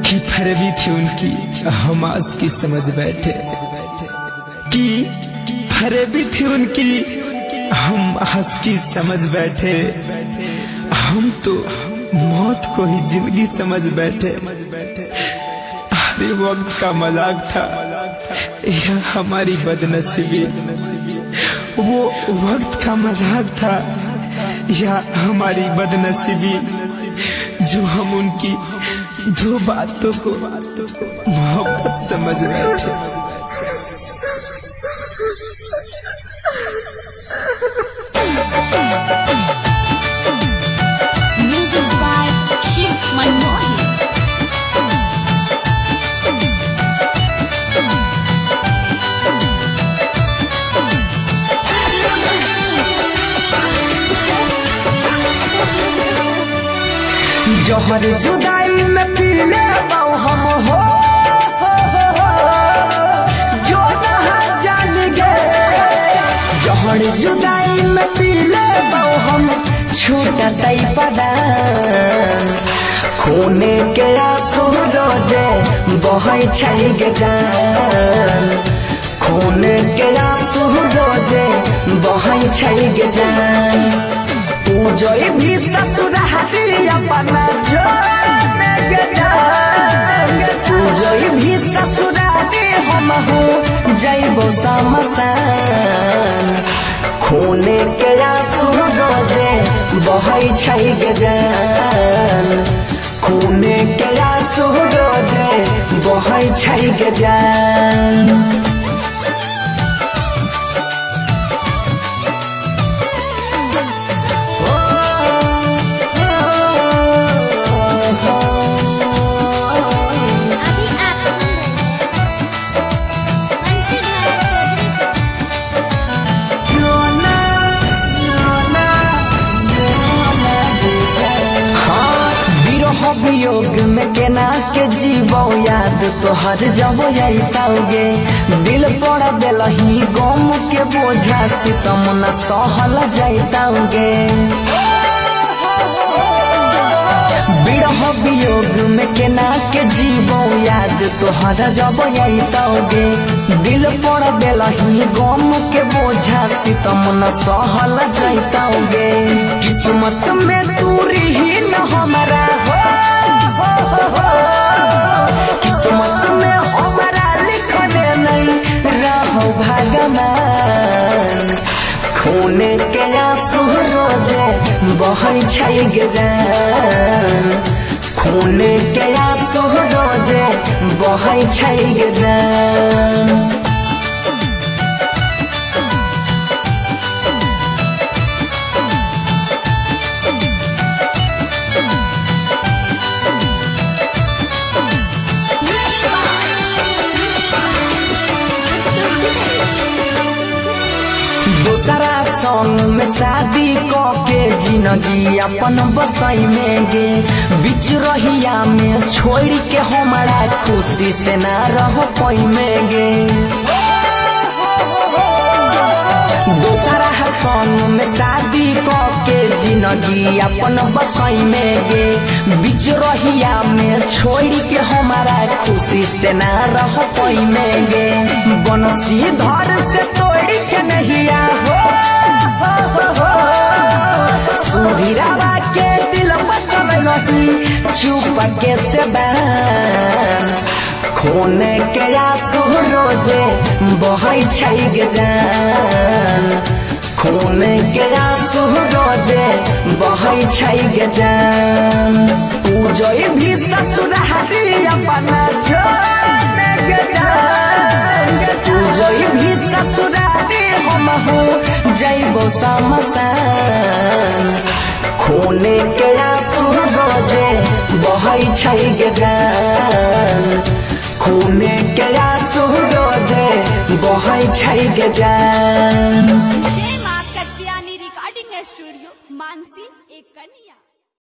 कि फरवी थी उनकी हम आज की समझ बैठे, कि फरवी थी उनकी हम आज की समझ बैठे। हम तो मौत को ही जिंदगी समझ बैठे। अरे वक्त का मजाक था या हमारी बदनसीबी, वो वक्त का मजाक था या हमारी बदनसीबी, जो हम उनकी दो बातों को मोहब्बत समझ रहे थे। Music by Shiv Manmohan. जोहर जुदाई में पी ले हम हो, जो नहा जान गए। जोहर जुदाई में पी ले हम छूटा तई पड़ा। खूने के आंसू रोजे बहै छै गे जान। खूने के आंसू रोजे बहै छै गे जान। तू जोई भी ससुराली अपना छोड़ के जान। तू जोई भी ससुराली हम हो जइबो शमशान। खूने के आंसू रोजे बहै छै गे जान। खूने के आंसू रोजे बहै छै गे जान। वियोग में केना के जीवो याद तोहर जब आइताओगे। दिल पड़ देलही गम के बोझा सितम न सहल जाइताओगे। बिरह वियोग में केना के जीवो याद तोहर जब आइताओगे। दिल पड़ देलही गम के बोझा सितम न सहल जाइताओगे। किस्मत में दूरी ही न हमारा हो, किस्मत में हमारा लिखने नहीं रहो भगवान। खूने के आंसू रोजे बहै छै गे जान। खूने के आंसू रोजे बहै छै गे जान। दूसरा संग में शादी के जिंदगी अपन बसई में गे। बीच रहिया में छोड़ के हमारा खुशी से ना रह पाई में गे। दूसरा संग में शादी के जिंदगी अपन बसई में गे। बीच रहिया में छोड़ के हमारा खुशी से ना रह पाई में गे। बनसी धर से तोड़ के नहीं हो, सुधीरावा के दिल बचल नहीं चुप के से बैन। खूने के आंसू रोजे बहै छै गे जान। खूने के आंसू रोजे बहै छै गे जान। तू जोई भी ससुराली अपना छोड़ के जान। तू जोई भी ससुराली हम हो जइबो शमशान। खूने के आंसू रोजे बहै छै गे जान। खूने के आंसू रोजे बहै छै गे जान।